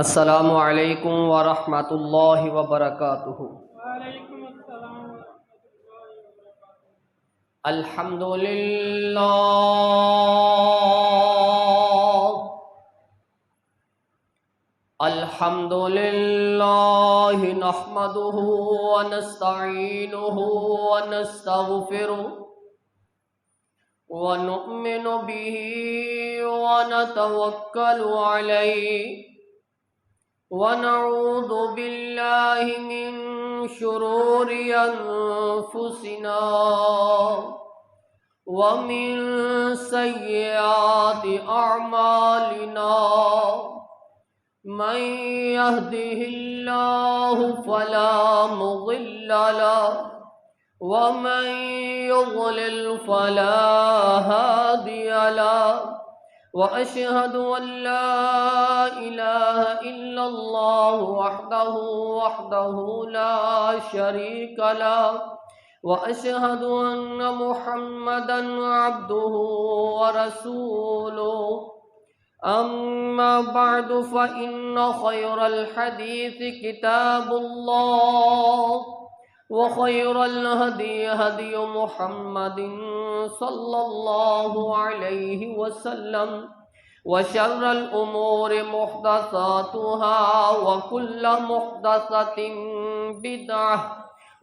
السلام علیکم ورحمۃ اللہ وبرکاتہ۔ وعلیکم السلام ورحمۃ اللہ وبرکاتہ۔ الحمدللہ الحمدللہ نحمدہ ونستعینہ ونستغفرہ ونؤمن به ونتوکل علیہ ونعوذ باللہ من شرور انفسنا ومن سیئات اعمالنا من يهده الله فلا مضل له ومن يضلل فلا هادي له وأشهد أن لا إله إلا الله وحده لا شريك له وأشهد أن محمدا عبده ورسوله أما بعد فإن خير الحديث كتاب الله وخير الهدي هدي محمد صلى الله عليه وسلم وشر الأمور محدثاتها وكل محدثة بدعة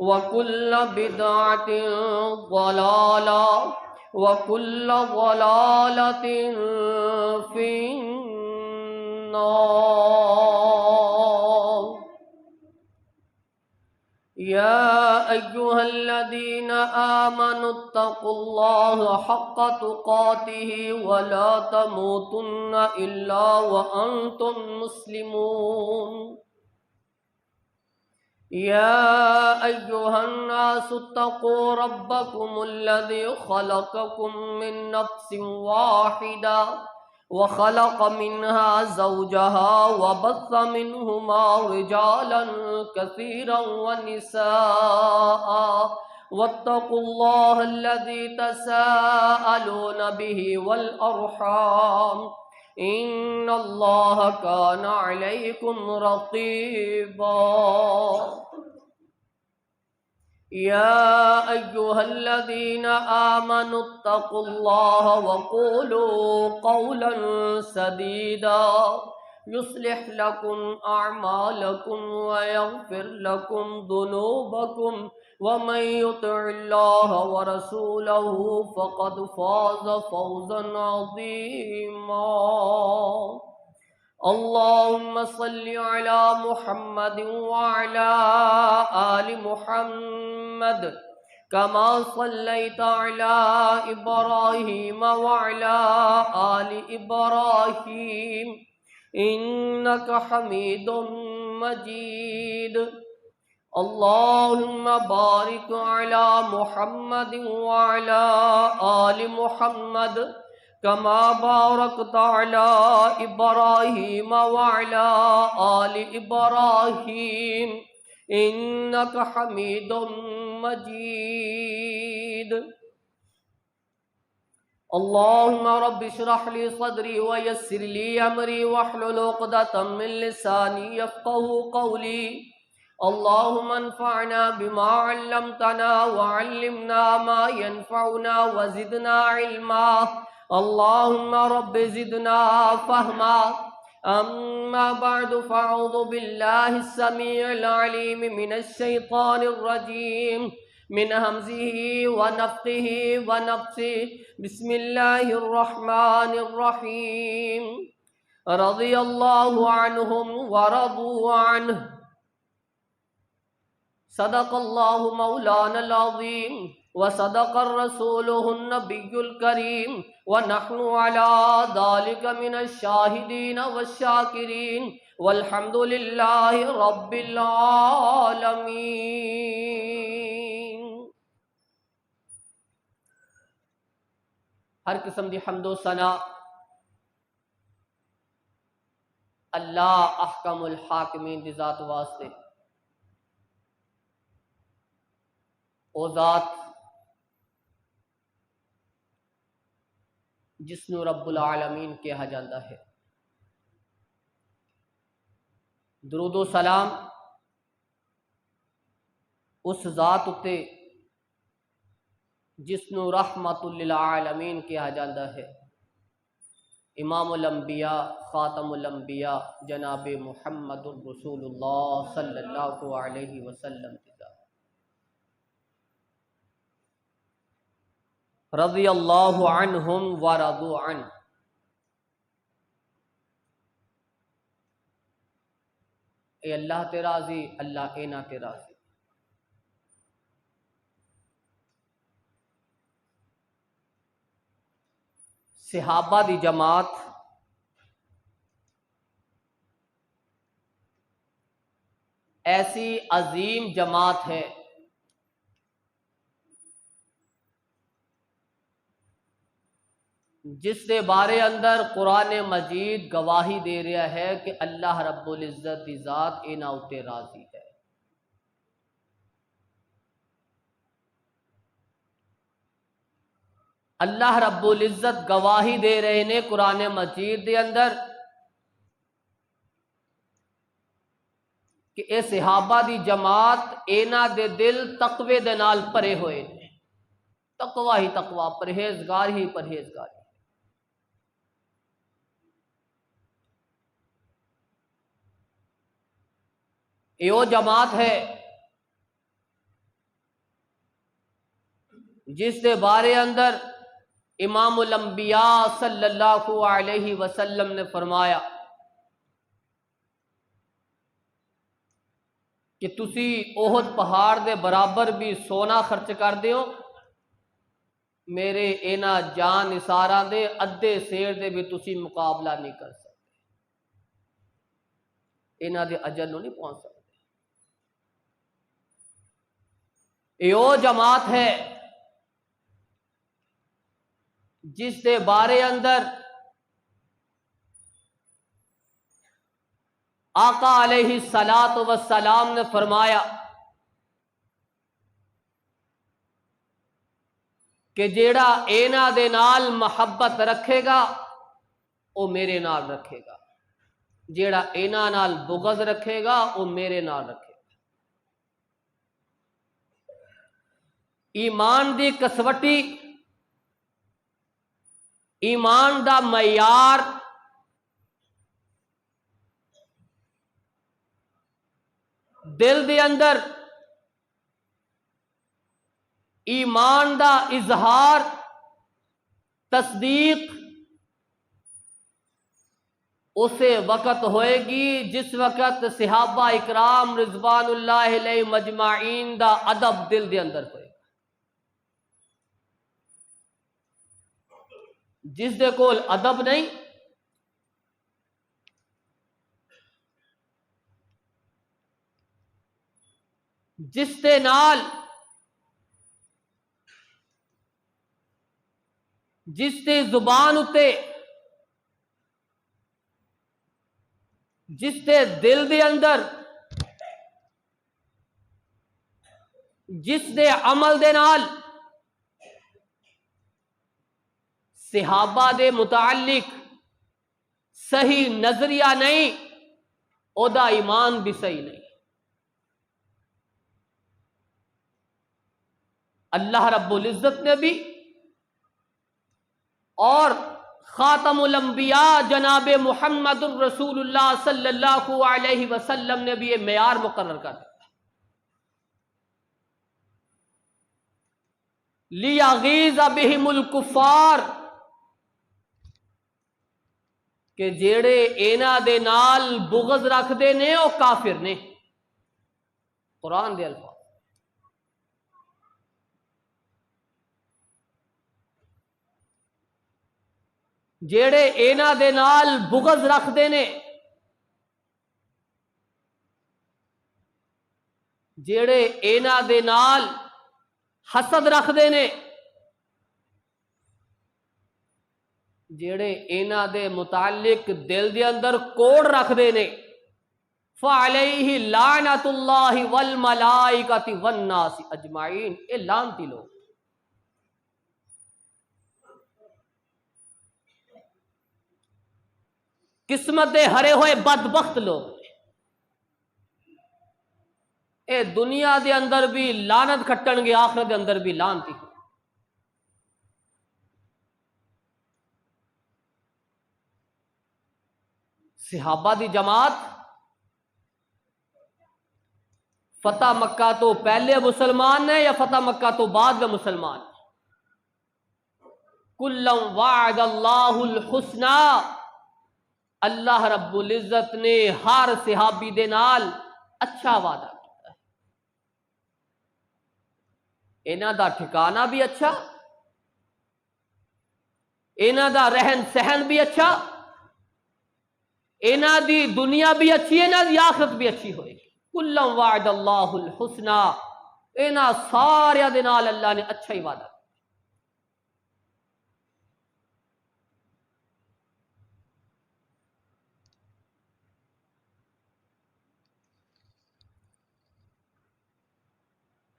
وكل بدعة ضلالة وكل ضلالة في النار۔ يا أيها الذين آمنوا اتقوا الله حق تقاته ولا تموتن إلا وأنتم مسلمون۔ يا أيها الناس اتقوا ربكم الذي خلقكم من نفس واحدة وخلق منها زوجها وبث منهما رجالا كثيرا ونساء واتقوا الله الذي تساءلون به والأرحام إن الله كان عليكم رقيبا۔ يا أيها الذين آمنوا اتقوا الله وقولوا قولا سديدا يصلح لكم أعمالكم ويغفر لكم ذنوبكم ومن يطع الله ورسوله فقد فاز فوزا عظيما۔ اللهم صل على محمد وعلى آل محمد كما صليت على إبراهيم وعلى آل إبراهيم إنك حميد مجيد۔ اللهم بارك على محمد وعلى آل محمد كما باركت على إبراهيم وعلى آل إبراهيم إنك حميد مجيد۔ اللهم رب اشرح لي صدري ويسر لي أمري واحلل عقدة من لساني يفقهوا قولي۔ اللهم انفعنا بما علمتنا وعلمنا ما ينفعنا وزدنا علما۔ اللهم رب زدنا فهما۔ أما بعد فأعوذ بالله السميع العليم من الشيطان الرجيم من همزه ونفخه ونفثه بسم الله الرحمن الرحيم۔ رضي الله عنهم ورضوا عنه صدق الله مولانا العظيم وصدق الرسوله النبي الكريم ونحن على ذلك من الشاهدين والشاكرين والحمد لله رب العالمين۔ ہر قسم دی حمد و ثنا اللہ احکم الحاکمین دی ذات واسطے۔ او ذات جس نو رب العالمین کہا جاتا ہے۔ درود و سلام اس ذات اتے جس نو رحمت للعالمین کہا جاتا ہے، امام الانبیاء خاتم الانبیاء جناب محمد رسول اللہ صلی اللہ علیہ وسلم کی ذات۔ رضی اللہ عنہم ورضوا عنہ، اے اللہ تے راضی، اللہ اینا تے راضی۔ صحابہ دی جماعت ایسی عظیم جماعت ہے جس دے بارے اندر قرآن مجید گواہی دے رہا ہے کہ اللہ رب العزت دی ذات اینا اتے راضی ہے۔ اللہ رب العزت گواہی دے رہے نے قرآن مجید دے اندر کہ اے صحابہ دی جماعت اینا دے دل تقوی دے نال پرے ہوئے نے، تقوی ہی تقوی، پرہیزگار ہی پرہیزگار۔ یہ وہ جماعت ہے جس دے بارے اندر امام الانبیاء صلی اللہ علیہ وسلم نے فرمایا کہ تسی احد پہاڑ دے برابر بھی سونا خرچ کر دیو، میرے اینا جان نثاراں دے ادھے سیر دے بھی تسی مقابلہ نہیں کر سکتے، اینا دے اجر نو نہیں پہنچ سکتے۔ یہ وہ جماعت ہے جس دے بارے اندر آقا علیہ الصلاۃ والسلام نے فرمایا کہ جیڑا اینا دے نال محبت رکھے گا وہ میرے نال رکھے گا، جیڑا اینا نال بغض رکھے گا وہ میرے نال رکھے گا۔ ایمان دی کسوٹی، ایمان دا معیار دل دے اندر ایمان دا اظہار، تصدیق اسے وقت ہوئے گی جس وقت صحابہ اکرام رضوان اللہ علیہ مجمعین دا ادب دل دے اندر ہوئے گا۔ جس دے کول ادب نہیں، جس دے نال جس دے زبان اتے جس دے دل دے اندر جس دے عمل دے نال صحابہ دے متعلق صحیح نظریہ نہیں، او دا ایمان بھی صحیح نہیں۔ اللہ رب العزت نے بھی اور خاتم الانبیاء جناب محمد الرسول اللہ صلی اللہ علیہ وسلم نے بھی یہ معیار مقرر کر دیا، لیغیظ بہم الکفار، کہ جیڑے اینا دے نال بغض رکھ دے نے او کافر نے، قرآن دے الفاظ۔ جیڑے اینا دے نال بغض رکھ دے نے، جیڑے اینا دے نال حسد رکھ دے نے، جیڑے اینا دے متعلق دل دے اندر کوڑ رکھ دے نے، فعلیہ لعنت اللہ والملائکۃ والناس اجمعین، اے لعنتی لوگ۔ قسمت دے ہرے ہوئے بدبخت لوگ اے دنیا دے اندر بھی لعنت کھٹن گے، آخرت دے اندر بھی لعنتی ہو۔ صحابہ دی جماعت فتح مکہ تو پہلے مسلمان نے یا فتح مکہ تو بعد میں مسلمان؟ کلم وعد اللہ الحسنى، اللہ رب العزت نے ہر صحابی دے نال اچھا وعدہ کیا ہے۔ انہاں دا ٹھکانہ بھی اچھا، انہاں دا رہن سہن بھی اچھا، انہاں دی دنیا بھی اچھی ہے، انہاں دی آخرت بھی اچھی ہوئے گی۔ کلم وعد اللہ الحسنى، انہاں سارے دے نال اللہ نے اچھا ہی وعدہ کیا۔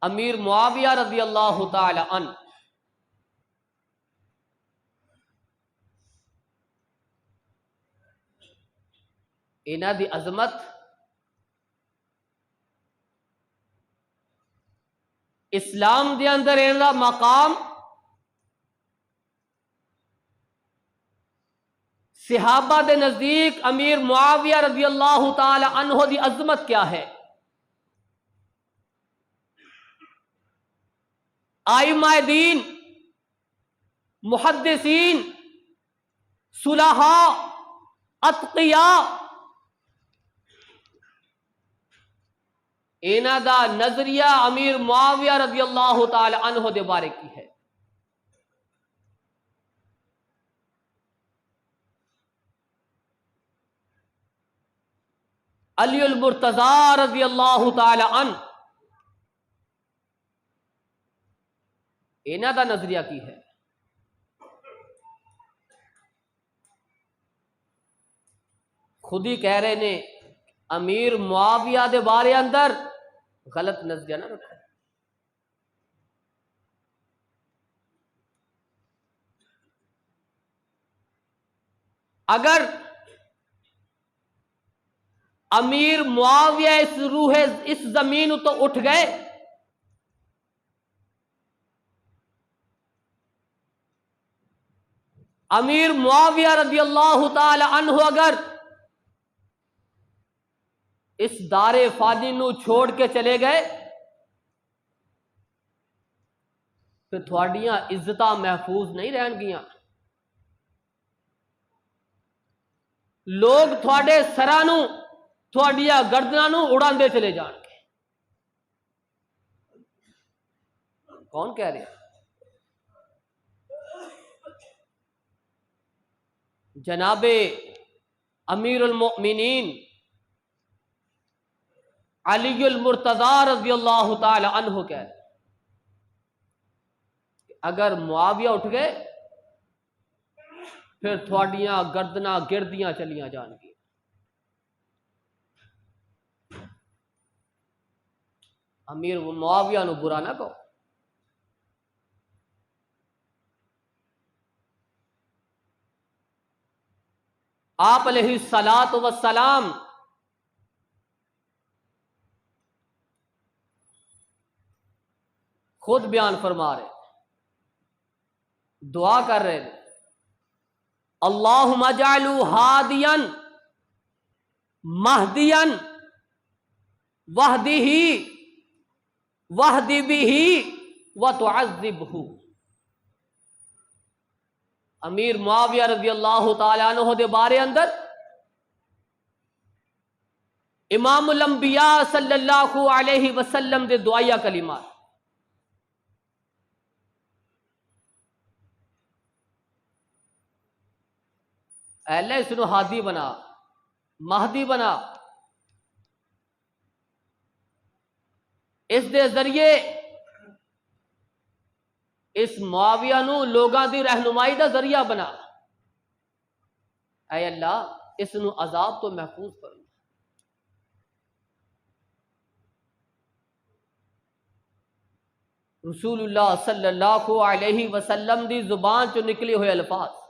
امیر معاویہ رضی اللہ تعالی عنہ انہاں دی عظمت اسلام دے اندر انہاں دا مقام صحابہ دے نزدیک امیر معاویہ رضی اللہ تعالی عنہ دی عظمت کیا ہے؟ ائمہ دین، محدثین، صلحاء، اتقیاء، انہاں دا نظریہ امیر معاویہ رضی اللہ تعالی عنہ دے بارے کی ہے۔ علی المرتضی رضی اللہ تعالی عنہ انہاں دا نظریہ کی ہے؟ خود ہی کہہ رہے نے امیر معاویہ دے بارے اندر غلط نظریہ نہ رکھو۔ اگر امیر معاویہ اس زمین تو اٹھ گئے امیر معاویہ رضی اللہ تعالی عنہ اگر اس دار فانی نو چھوڑ کے چلے گئے پھر تھوڑیاں عزتاں محفوظ نہیں رہن گیاں، لوگ تھوڑے سراں نو تھوڑیاں گردناں نو اڑاندے چلے جان گے۔ کون کہہ رہے؟ جناب امیر المؤمنین علی المرتضی رضی اللہ تعالی عنہ کہہ رہے اگر معاویہ اٹھ گئے پھر تھوڑیاں گردناں گردیاں چلیاں جان گی۔ امیر معاویہ نو برا نہ کہو۔ آپ علیہ الصلاۃ والسلام خود بیان فرما رہے، دعا کر رہے ہیں، اللہم اجعلہ ہادیا مہدیا واہدہ واہد بہ وتعذبہ۔ امیر معاویہ رضی اللہ تعالی عنہ دے بارے اندر امام الانبیاء صلی اللہ علیہ وسلم دے دعائیہ کلمات، اے اللہ اس نو ہادی بنا، مہدی بنا، اس دے ذریعے اس معاویہ نو لوگاں دی رہنمائی دا ذریعہ بنا، اے اللہ اس نو عذاب تو محفوظ فرما۔ رسول اللہ صلی اللہ علیہ وسلم دی زبان چو نکلے ہوئے الفاظ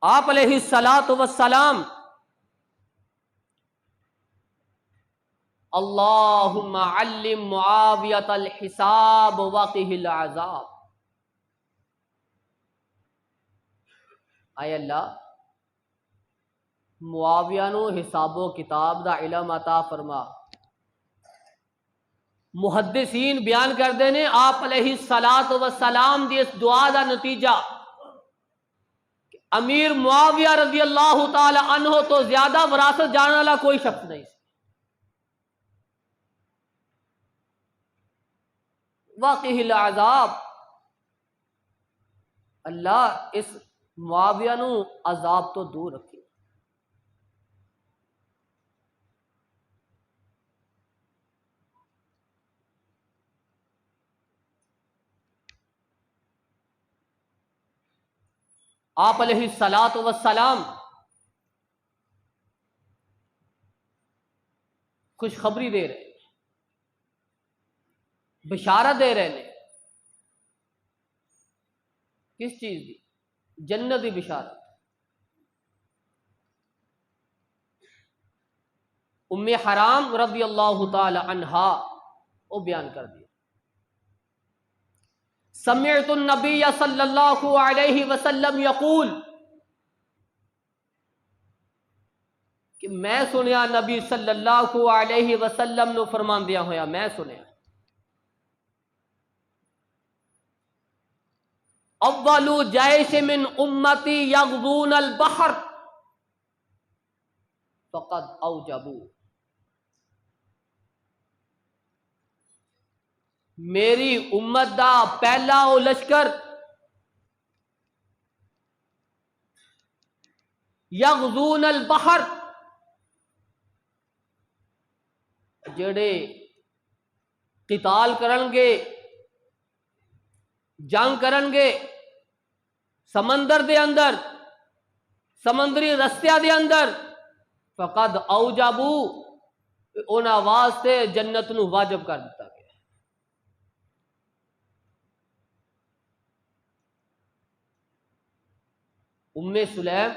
آپ علیہ الصلاۃ والسلام اللہم علم معاویۃ الحساب وقہ العذاب، اے اللہ معاویہ نو حساب و کتاب دا علم عطا فرما۔ محدثین بیان کردے نے آپ علیہ الصلاۃ والسلام دی اس دعا دا نتیجہ کہ امیر معاویہ رضی اللہ تعالی عنہ تو زیادہ وراثت جاننے والا کوئی شخص نہیں سی۔ واقعی العذاب، اللہ اس معاویہ نو عذاب تو دور رکھے۔ آپ علیہ الصلاۃ والسلام خوشخبری دے رہے ہیں، بشارت دے رہے ہیں۔ کس چیز دی؟ جنت کی بشارت۔ ام حرام رضی اللہ تعالی عنہا وہ بیان کر دیا، سمعت النبی صلی اللہ علیہ وسلم یقول، کہ میں سنیا نبی صلی اللہ علیہ وسلم نو فرماندیا ہویا، میں سنیا اول جیش من امتی یغزون البحر فقد اوجبوا، میری امت دا پہلا او لشکر یغزون البحر، جڑے قتال کرن گے، جنگ کرن گے سمندر دے اندر، سمندری رستیاں دے اندر، فقد اوجبوا، انہاں واسطے جنت نو واجب کر دیتا گیا۔ ام سلیم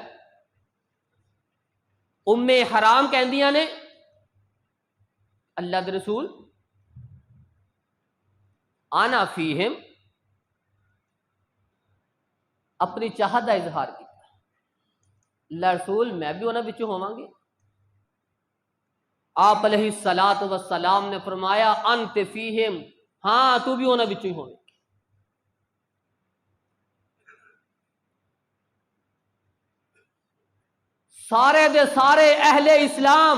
ام حرام کہندیاں نے اللہ دے رسول آنا فیہم، اپنی چاہت کا اظہار کیا، اللہ رسول میں بھی انہاں وچوں ہوواں گی۔ آپ علیہ الصلاۃ والسلام نے فرمایا انت فیہم، ہاں تو بھی انہاں وچوں ہی ہوویں گی۔ سارے دے سارے اہل اسلام،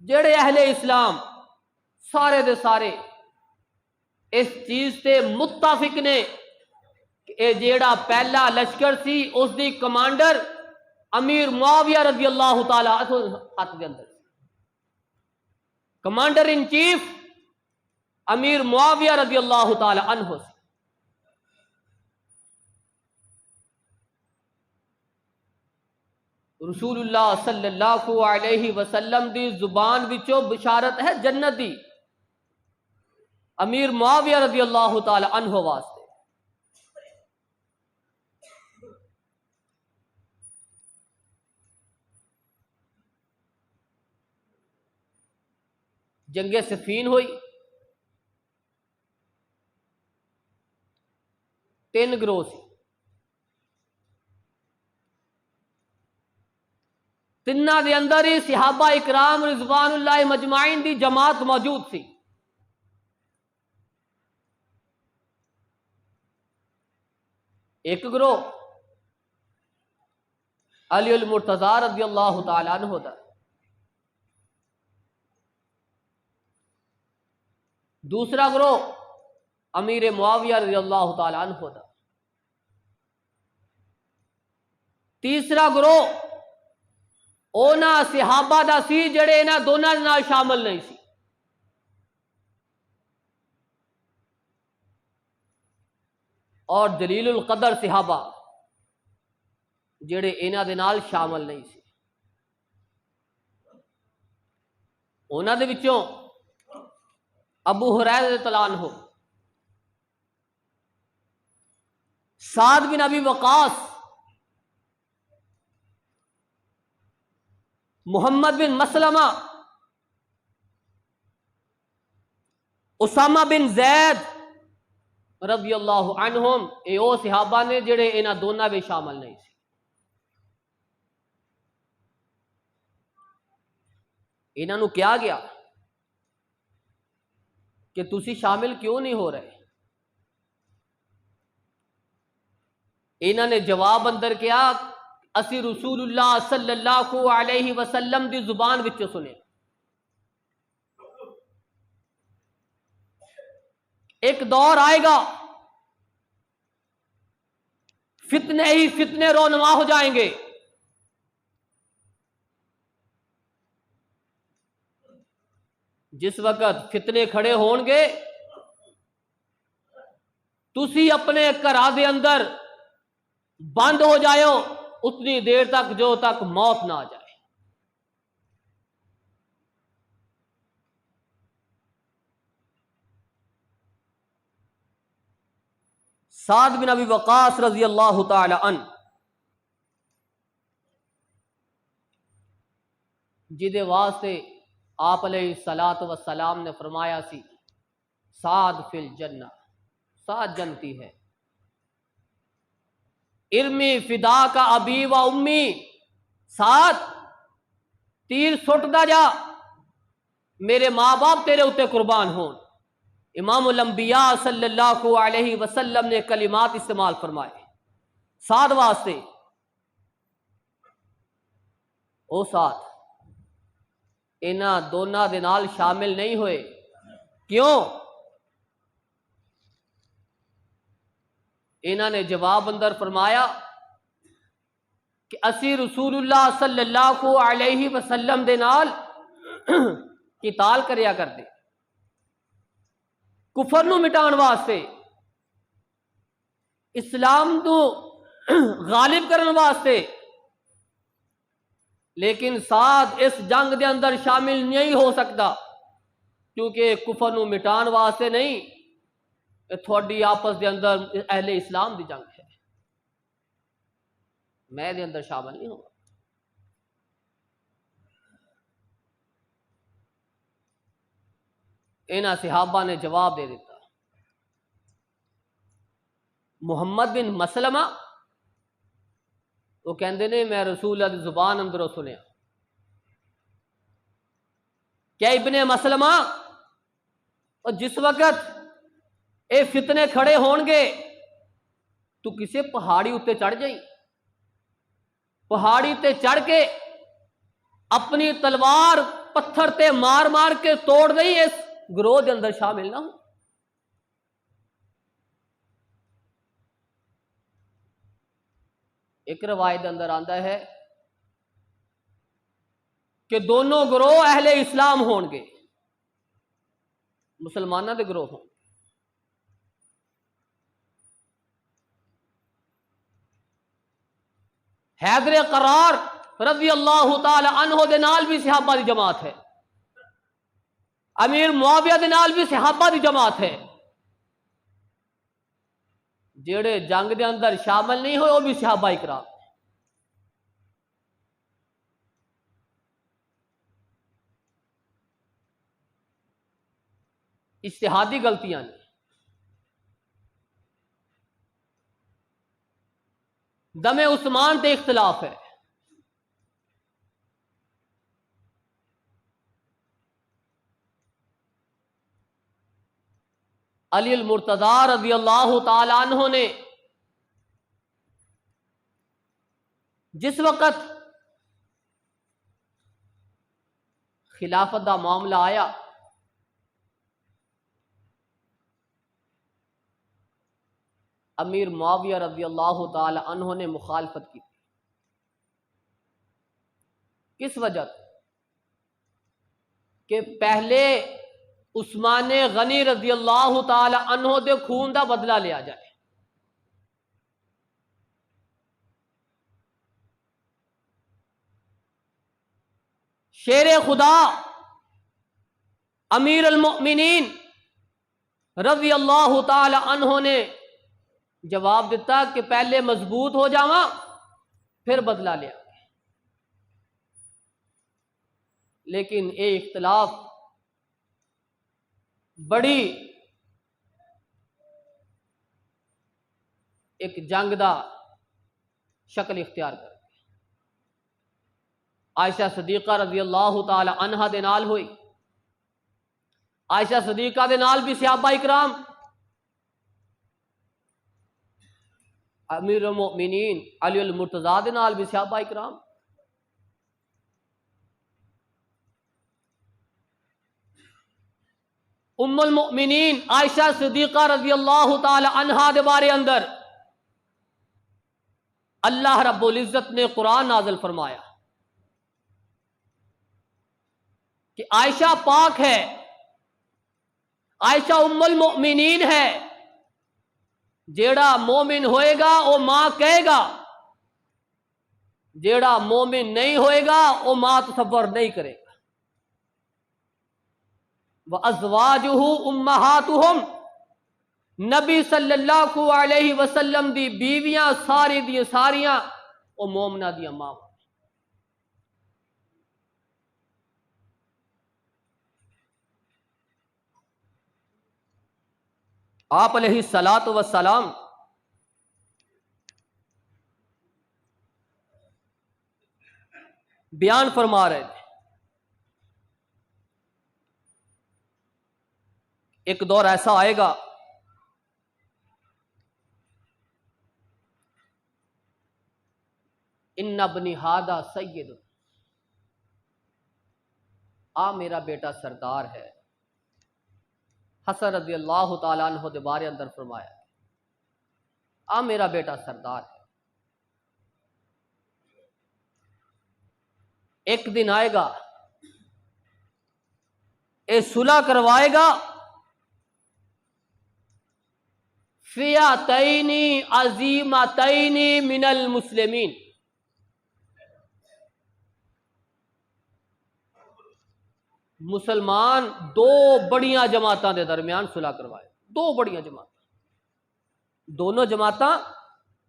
جڑے اہل اسلام سارے دے سارے اس چیز تے متفق نے کہ اے جیڑا پہلا لشکر سی اس دی کمانڈر امیر معاویہ رضی اللہ تعالی عنہ ہاتھ دے اندر، کمانڈر ان چیف امیر معاویہ رضی اللہ تعالی عنہ سے۔ رسول اللہ صلی اللہ علیہ وسلم دی زبان وچوں بشارت ہے جنت دی، امیر معاویہ رضی اللہ تعالی عنہ واسطے۔ جنگ صفین ہوئی، 3 گروہ سی، تنہ دے اندر ہی صحابہ اکرام رضوان اللہ مجمعین دی جماعت موجود سی۔ ایک گروہ علی المرتضی رضی اللہ تعالی عنہ دا، دوسرا گروہ امیر معاویہ رضی اللہ تعالی عنہ دا، تیسرا گروہ اونا صحابہ دا سی جڑے انہاں دونوں نال شامل نہیں سی۔ اور جلیل القدر صحابہ جڑے انہاں دے نال شامل نہیں سی۔ انہاں دے وچوں ابو ہریرہ رضی اللہ عنہ، سعد بن ابی وقاص محمد بن مسلمہ، اسامہ بن زید رضی اللہ عنہم، اے او صحابہ نے جڑے انہاں دونوں بھی شامل نہیں سی۔ انہاں نو کیا گیا کہ تسی شامل کیوں نہیں ہو رہے؟ انہاں نے جواب اندر کیا، اسی رسول اللہ صلی اللہ علیہ وسلم دی زبان وچ سنے، ایک دور آئے گا فتنے ہی فتنے رونما ہو جائیں گے، جس وقت فتنے کھڑے ہون گے تسی اپنے گھراں دے اندر بند ہو جائیو اتنی دیر تک جو تک موت نہ آ جائے۔ سعد بن ابی وقاص رضی اللہ تعالی عنہ، جدے واسطے آپ علیہ الصلوۃ والسلام نے فرمایا سی سعد فی الجنہ، سعد جنتی ہے، ارمی فدا کا ابی و امی، سعد تیر سٹدا جا، میرے ماں باپ تیرے اتے قربان ہون۔ امام الانبیاء صلی اللہ علیہ وسلم نے کلمات استعمال فرمائے سعد واسطے، او سعد انہاں دونوں دے نال شامل نہیں ہوئے، کیوں؟ انہاں نے جواب اندر فرمایا کہ اسی رسول اللہ صلی اللہ علیہ وسلم دے نال قتال کریا کرتے، کفر نو مٹان واسطے، اسلام نو غالب کرن واسطے، لیکن سعد اس جنگ دے اندر شامل نہیں ہو سکتا کیونکہ کفر نو مٹان واسطے نہیں، تھوڑی آپس دے اندر اہل اسلام دی جنگ ہے، میں دے اندر شامل نہیں ہوں۔ انہاں صحابہ نے جواب دے دیتا، محمد بن مسلمہ وہ کہندے نے میں رسول اللہ دی زبان اندروں سنیا، کیا ابن مسلمہ اور جس وقت اے فتنے کھڑے ہون گے تو کسے پہاڑی اتے چڑھ جائی، پہاڑی تے چڑھ کے اپنی تلوار پتھر تے مار مار کے توڑ دئی، اس گروہ دے اندر شامل نہ ہو۔ ایک روایت اندر آندا ہے کہ دونوں گروہ اہل اسلام ہون گے، مسلمانہ دے گروہ ہون۔ حیدر قرار رضی اللہ تعالی عنہ دے نال بھی صحابہ دی جماعت ہے، امیر معاویہ دے نال بھی صحابہ دی جماعت ہے، جڑے جنگ دے اندر شامل نہیں ہوئے وہ بھی صحابہ اکرام۔ اجتہادی غلطیاں نے، دم عثمان تے اختلاف ہے، علی المرتضیٰ رضی اللہ تعالی عنہ نے جس وقت خلافت دا معاملہ آیا امیر معاویہ رضی اللہ تعالی عنہ نے مخالفت کی، کس وجہ؟ کہ پہلے عثمان غنی رضی اللہ تعالی عنہ دے خون دا بدلہ لیا جائے۔ شیر خدا امیر المؤمنین رضی اللہ تعالی عنہ نے جواب دیتا کہ پہلے مضبوط ہو جاواں پھر بدلہ لیا۔ لیکن یہ اختلاف بڑی ایک جنگ دا شکل اختیار کر عائشہ صدیقہ رضی اللہ تعالی عنہا دے نال ہوئی. عائشہ صدیقہ دے نال بھی صحابہ اکرام، امیر المؤمنین علی المرتضیٰ دے نال بھی صحابہ اکرام. ام المؤمنین عائشہ صدیقہ رضی اللہ تعالی عنہا دے بارے اندر اللہ رب العزت نے قرآن نازل فرمایا کہ عائشہ پاک ہے، عائشہ ام المؤمنین ہے. جیڑا مومن ہوئے گا وہ ماں کہے گا، جیڑا مومن نہیں ہوئے گا وہ ماں تصور نہیں کرے گا. وَأَزْوَاجُهُ أُمَّهَاتُهُمْ، نبی صلی اللہ علیہ وسلم دی بیویاں ساری دی ساریاں وہ مومنہ دی ماں. آپ علیہ الصلاۃ والسلام بیان فرما رہے تھے ایک دور ایسا آئے گا ان ابنی ھذا سید، میرا بیٹا سردار ہے. حسن رضی اللہ تعالیٰ عنہ دے بارے اندر فرمایا میرا بیٹا سردار ہے. ایک دن آئے گا اے صلح کروائے گا فئتین عظیمتین من المسلمین، مسلمان دو بڑیاں جماعتاں دے درمیان صلح کروائے. دو بڑیاں جماعتاں، دونوں جماعتاں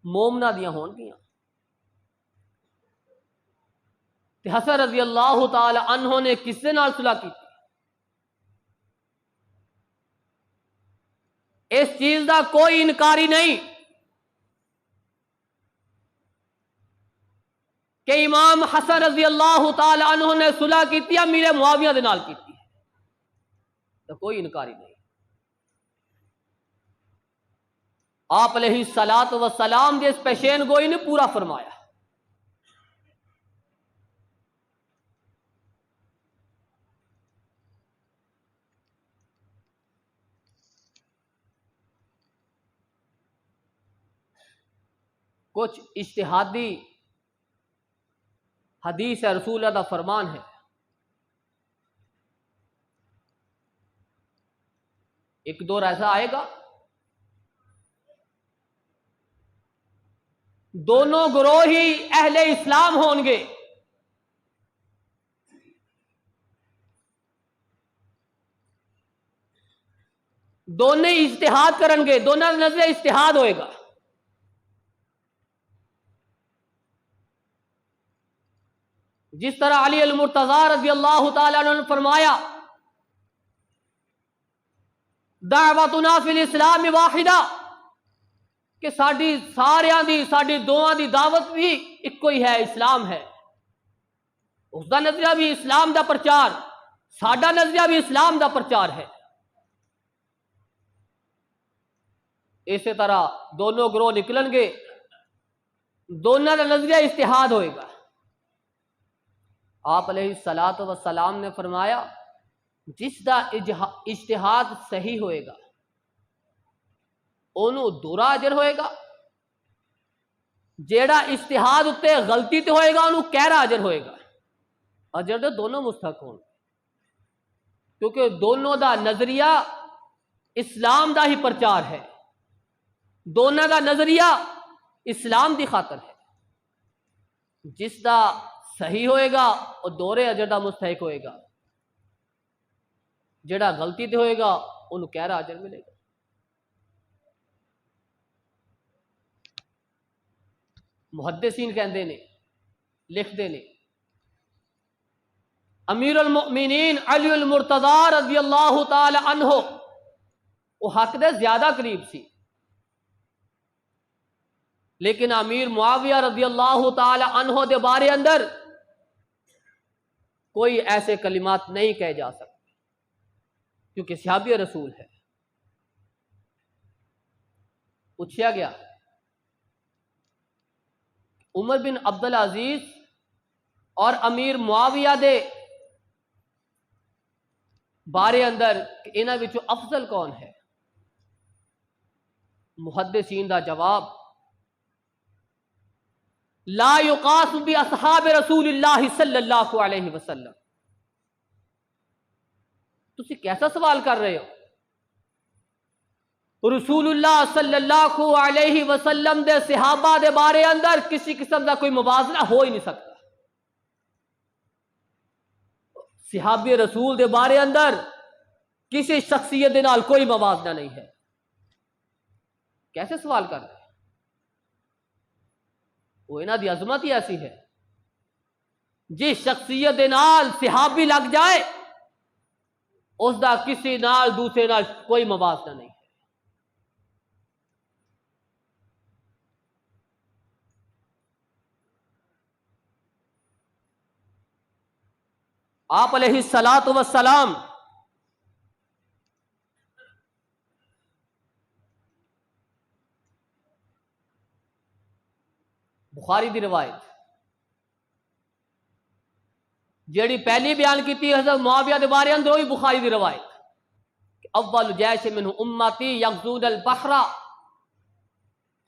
مومنہ دیاں ہون گیاں. تے حسن رضی اللہ تعالی عنہ نے کس دے نال صلح کی؟ اس چیز دا کوئی انکاری نہیں کہ امام حسن رضی اللہ تعالی عنہ نے صلح کی امیر معاویہ دے نال کی، تو کوئی انکاری نہیں. آپ علیہ الصلاۃ والسلام جس پیشین گوئی نے پورا فرمایا. کچھ اجتہادی حدیث ہے، رسول اللہ کا فرمان ہے. ایک دور ایسا آئے گا دونوں گروہ ہی اہل اسلام ہوں گے، دونوں اجتہاد کریں گے، دونوں نظر اجتہاد ہوئے گا. جس طرح علی المرتضیٰ رضی اللہ تعالیٰ عنہ نے فرمایا دعوتنا فی الاسلام واحدہ، کہ ساڈی ساریاں دی ساڈی دوواں دی دعوت بھی ایک ہی ہے، اسلام ہے. اس دا نظریہ بھی اسلام دا پرچار، ساڈا نظریہ بھی اسلام دا پرچار ہے. اسی طرح دونوں گروہ نکلن گے، دونوں کا نظریہ اجتہاد ہوئے گا. آپ علیہ الصلاۃ والسلام نے فرمایا جس دا اجتہاد صحیح ہوئے گا انہوں دورا اجر ہوئے گا، جیڑا اجتہاد اتے غلطی تے ہوئے گا انہوں کہرا اجر ہوئے گا. اجر دے دونوں مستحق ہوں، کیونکہ دونوں دا نظریہ اسلام دا ہی پرچار ہے، دونوں دا نظریہ اسلام دی خاطر ہے. جس دا صحیح ہوئے گا اور دورے اجر دا مستحق ہوئے گا، جڑا غلطی تے ہوئے گا انہوں کہرا اجر ملے گا. محدثین کہندے نے، لکھتے نے امیر المؤمنین علی المرتضی رضی اللہ تعالی عنہ وہ حق دے زیادہ قریب سی، لیکن امیر معاویہ رضی اللہ تعالی عنہ دے بارے اندر کوئی ایسے کلمات نہیں کہے جا سکتے کیونکہ صحابی رسول ہے۔ پوچھا گیا عمر بن عبدالعزیز اور امیر معاویہ دے بارے اندر کہ انہاں وچوں افضل کون ہے؟ محدثین دا جواب لا یقاس باصحاب رسول اللہ صلی اللہ علیہ وسلم۔ تسی کیسا سوال کر رہے ہو؟ رسول اللہ صلی اللہ علیہ وسلم دے صحابہ دے بارے اندر کسی قسم کا کوئی موازنہ ہو ہی نہیں سکتا۔ صحابی رسول دے بارے اندر کسی شخصیت دے نال کوئی موازنہ نہیں ہے۔ کیسے سوال کر رہے ہیں؟ وہ انہاں دی عظمت ہی ایسی ہے، جس شخصیت دے نال صحابی لگ جائے اس دا کسی نال دوسرے نال کوئی موازنہ نہیں ہے۔ آپ علیہ الصلاۃ والسلام بخاری دی روایت جیڑی پہلی بیان کیتی حضرت معاویہ دے بارے اندر وہی بخاری دی روایت کہ اول جیش من امتی یغزون البحر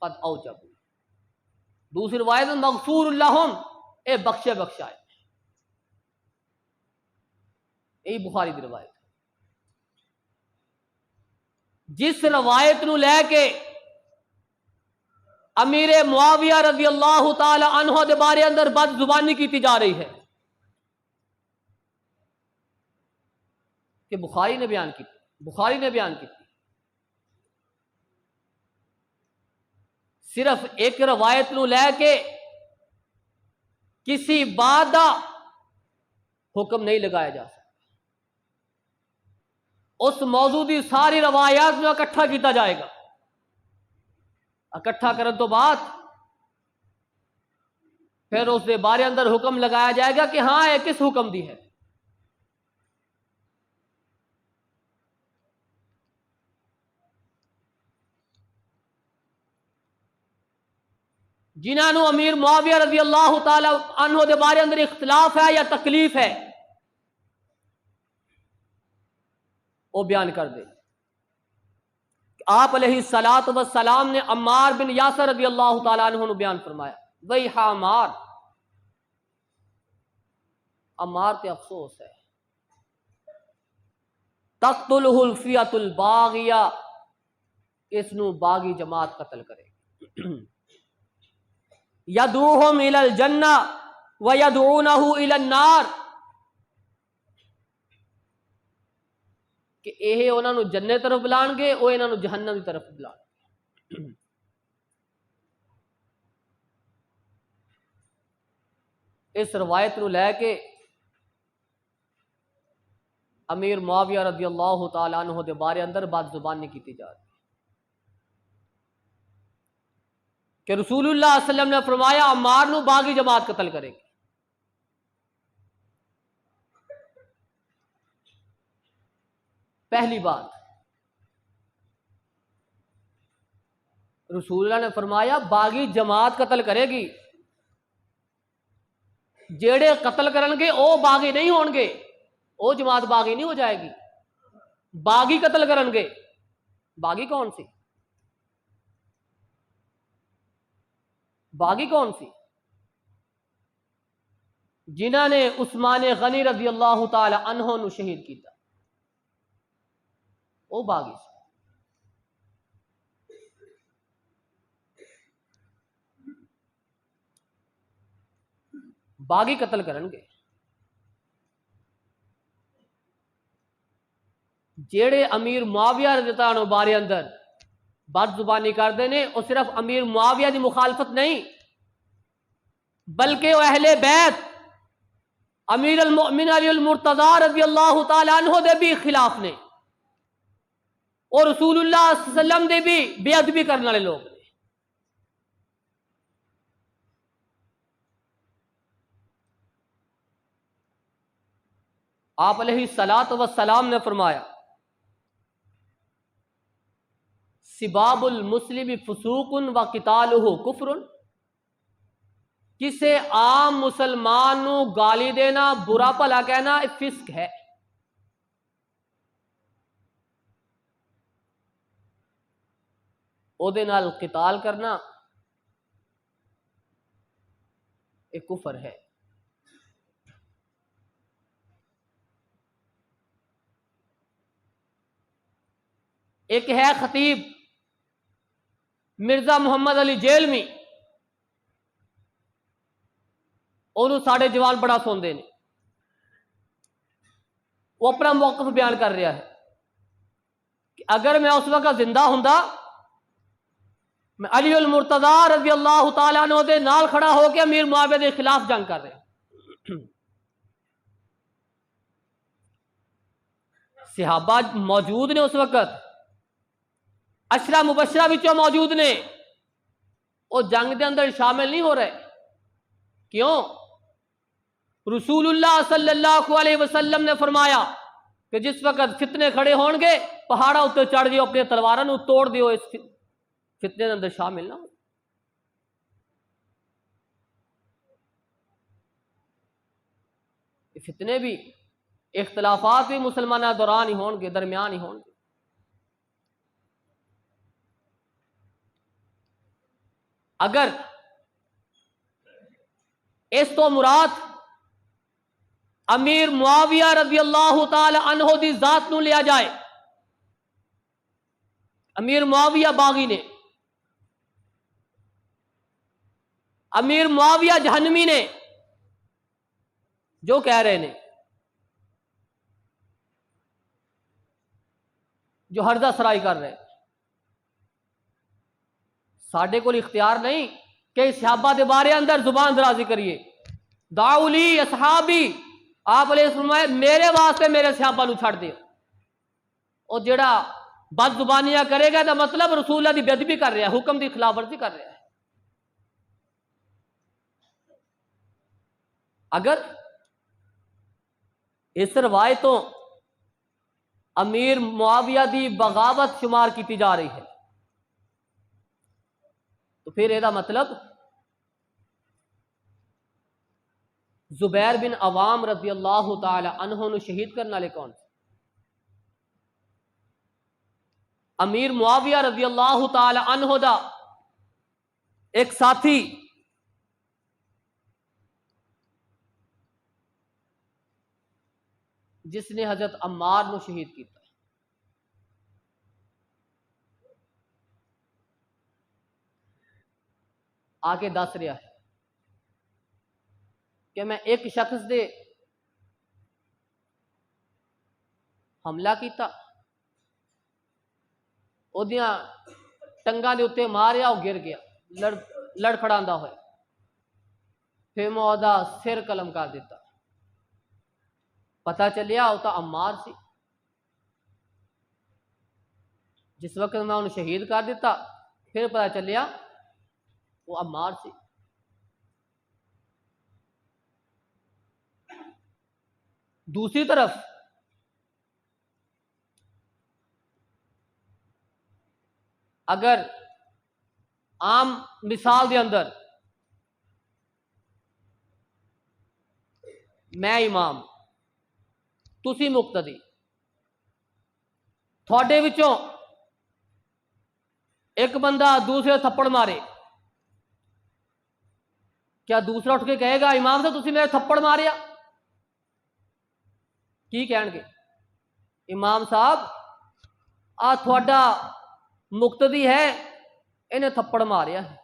قد اوجب، دوسری روایت مغفور لہم اے بخشے بخشائے، یہی بخاری دی روایت۔ جس روایت نو لے کے امیر معاویہ رضی اللہ تعالی عنہ دے بارے اندر بد زبانی کیتی جا رہی ہے کہ بخاری نے بیان کی، صرف ایک روایت نو لے کے کسی بات دا حکم نہیں لگایا جا سکتا، اس موضوع دی ساری روایات نو اکٹھا کیتا جائے گا، اکٹھا کرن تو بعد پھر اس دے بارے اندر حکم لگایا جائے گا کہ ہاں یہ کس حکم دی ہے۔ جنہاں نو امیر معاویہ رضی اللہ تعالی عنہ دے بارے اندر اختلاف ہے یا تکلیف ہے وہ بیان کر دے۔ آپ علیہ الصلاۃ والسلام نے عمار بن یاسر رضی اللہ تعالیٰ عنہ نو بیان فرمایا ویحا عمار تے افسوس ہے، تقتلہ الفئۃ الباغیہ، اس نو باغی جماعت قتل کرے گی، یدعوہم الی الجنہ ویدعونہ الی النار، کہ یہ انہوں نے جنت طرف بلان گے وہ انہوں نے جہنم کی طرف بلان گے۔ اس روایت نو لے کے امیر معاویہ رضی اللہ تعالی عنہ دے بارے اندر بات زبانی کیتی جا رہی کہ رسول اللہ صلی اللہ علیہ وسلم نے فرمایا عمار نو باغی جماعت قتل کرے گی۔ پہلی بات رسول اللہ نے فرمایا باغی جماعت قتل کرے گی، جیڑے قتل کرن گے او باغی نہیں ہون گے، او جماعت باغی نہیں ہو جائے گی، باغی قتل کرن گے۔ باغی کون سی؟ باغی کون سی؟ جنہاں نے عثمان غنی رضی اللہ تعالی عنہ نو شہید کیتا، وہ باغی سی۔ باغی قتل کرن گے، جیڑے امیر معاویہ رضی اللہ عنہ بارے اندر بد زبانی کردے نے وہ صرف امیر معاویہ دی مخالفت نہیں بلکہ وہ اہل بیت امیر المؤمن علی المرتضی رضی اللہ تعالی عنہ دے بھی خلاف نے، اور رسول اللہ صلی اللہ علیہ وسلم دے بھی بے ادبی کرنے والے لوگ نے۔ آپ علیہ الصلاۃ والسلام نے فرمایا سباب المسلم فسوق و قتالہ کفر، کسے عام مسلمان نو گالی دینا، برا بھلا کہنا فسق ہے۔ او دے نال قتال کرنا ایک کفر ہے۔ ایک ہے خطیب مرزا محمد علی جیلمی، انہوں ساڑھے جوان بڑا سوندے نے، وہ اپنا موقف بیان کر رہا ہے کہ اگر میں اس وقت زندہ ہوں میں علی المرتضی رضی اللہ تعالیٰ عنہ دے نال کھڑا ہو کے امیر معاویہ دے خلاف جنگ کر رہے۔ صحابہ موجود نے اس وقت، عشرہ مبشرہ وچوں موجود نے، وہ جنگ دے اندر شامل نہیں ہو رہے۔ کیوں؟ رسول اللہ صلی اللہ علیہ وسلم نے فرمایا کہ جس وقت فتنے کھڑے ہون گے پہاڑا اتنے چڑھ دیو، اپنے تلواراں نو توڑ دیو، اس فتنے دے اندر شامل نہ ہو۔ فتنے بھی، اختلافات بھی مسلمانوں دوران ہی ہون گے، درمیان ہی ہون گے۔ اگر اس تو مراد امیر معاویہ رضی اللہ تعالی عنہ دی ذات نو لیا جائے، امیر معاویہ باغی نے، امیر معاویہ جہنمی نے، جو کہہ رہے نے، جو ہردہ سرائی کر رہے، ساڈے کو اختیار نہیں کہ صحابہ دے بارے اندر زبان درازی کریے۔ دعوا لی اصحابی، آپ علیہ فرمایا میرے واسطے میرے صحابہ نو چھڑ دیو۔ اور جڑا بد زبانیاں کرے گا تو مطلب رسول اللہ دی بے ادبی کر رہا ہے، حکم دی خلاف ورزی کر رہا ہے۔ اگر اس روایتوں امیر معاویہ دی بغاوت شمار کیتی جا رہی ہے تو پھر یہ مطلب زبیر بن عوام رضی اللہ تعالی عنہ نو شہید کرنے والے کون؟ امیر معاویہ رضی اللہ تعالی عنہ دا ایک ساتھی جس نے حضرت عمار نو شہید کیتا، آگے دس رہا ہے کہ میں ایک شخص دے حملہ کیتا، اودیاں ٹنگاں دے اتنے ماریا، وہ گر گیا لڑکھڑاندا ہوئے، پھر میں اودا سر قلم کر دیتا، پتہ چلیا وہ تو عمار سی۔ جس وقت میں انہوں شہید کر دیتا پھر پتہ چلیا وہ عمار سی۔ دوسری طرف اگر عام مثال دے اندر میں امام تسی مقتدی، تھوڑے وچوں ایک بندہ دوسرے تھپڑ مارے، کیا دوسرا اٹھ کے کہے گا امام صاحب تسی میرے تھپڑ ماریا؟ کی کہن گے؟ امام صاحب آ تھوڑا مقتدی ہے انہیں تھپڑ ماریا ہے۔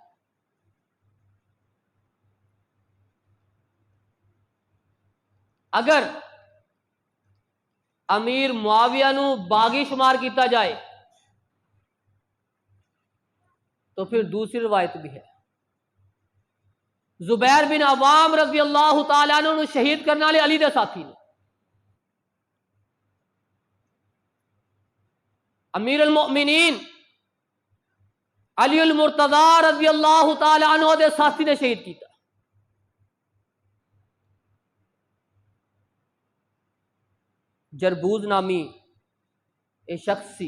اگر امیر معاویہ نو باغی شمار کیتا جائے تو پھر دوسری روایت بھی ہے زبیر بن عوام رضی اللہ تعالیٰ عنہ شہید کرنے والے علی دے ساتھی نے. امیر المؤمنین علی المرتضی رضی اللہ تعالیٰ عنہ دے ساتھی نے شہید کیتا. جربوز نامی ایک شخص سی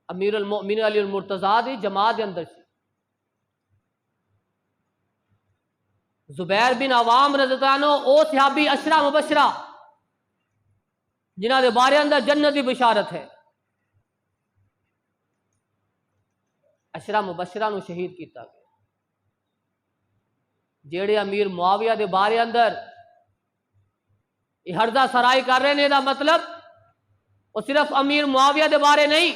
امیر المؤمنین علی المرتضی دی جماعت دے اندر سی. زبیر بن عوام رضی اللہ عنہ او صحابی عشرہ مبشرہ جنہاں دے بارے اندر جنت دی بشارت ہے. عشرہ مبشرہ نو شہید کیتا گیا. جیڑے امیر معاویہ دے بارے اندر یہ ہرزہ سرائی کر رہے ہیں، دا مطلب وہ صرف امیر معاویہ دے بارے نہیں،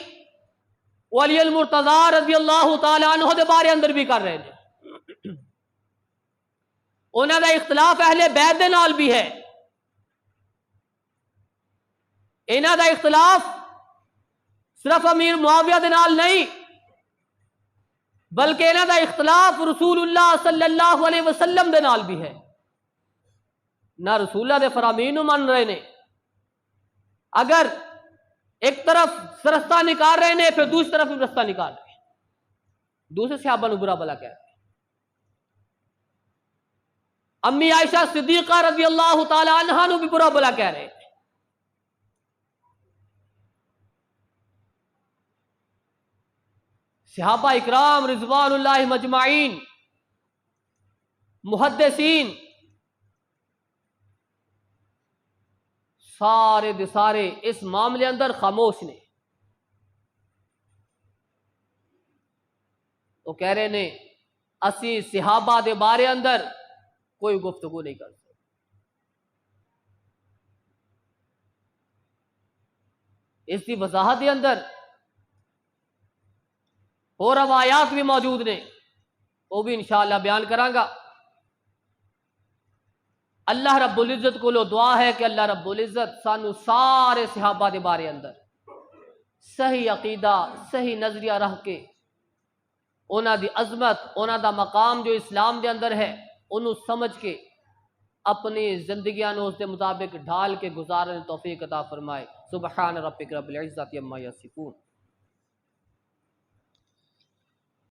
وہ علی المرتضی رضی اللہ تعالی عنہ دے بارے اندر بھی کر رہے ہیں. انہوں دا اختلاف اہل بیت دے نال بھی ہے. انہوں دا اختلاف صرف امیر معاویہ دے نال نہیں، بلکہ انہوں دا اختلاف رسول اللہ صلی اللہ علیہ وسلم دے نال بھی ہے. نہ رسول اللہ دے فرامین من رہے نے، اگر ایک طرف رستہ نکال رہے نے پھر دوسری طرف رستہ نکال رہے ہیں، دوسرے صحابہ نو برا بلا کہہ رہے ہیں. امی عائشہ صدیقہ رضی اللہ تعالی عنہا نو بھی برا بلا کہہ رہے ہیں. صحابہ اکرام رضوان اللہ مجمعین، محدثین، سارے دے سارے اس معاملے اندر خاموش نے. وہ کہہ رہے نے اسی صحابہ دے بارے اندر کوئی گفتگو نہیں کر سکتے. اس کی وضاحت کے اندر اور روایات بھی موجود نے، وہ بھی انشاءاللہ بیان کراں گا. اللہ رب العزت کو دعا ہے کہ اللہ رب العزت سانو سارے صحابہ دے بارے اندر صحیح عقیدہ صحیح نظریہ رکھ کے انہاں دی عظمت انہاں دا مقام جو اسلام دے اندر ہے انہوں سمجھ کے اپنی زندگیاں نو اس دے مطابق ڈھال کے گزارنے توفیق عطا فرمائے. سبحان ربک رب العزت عما یصفون.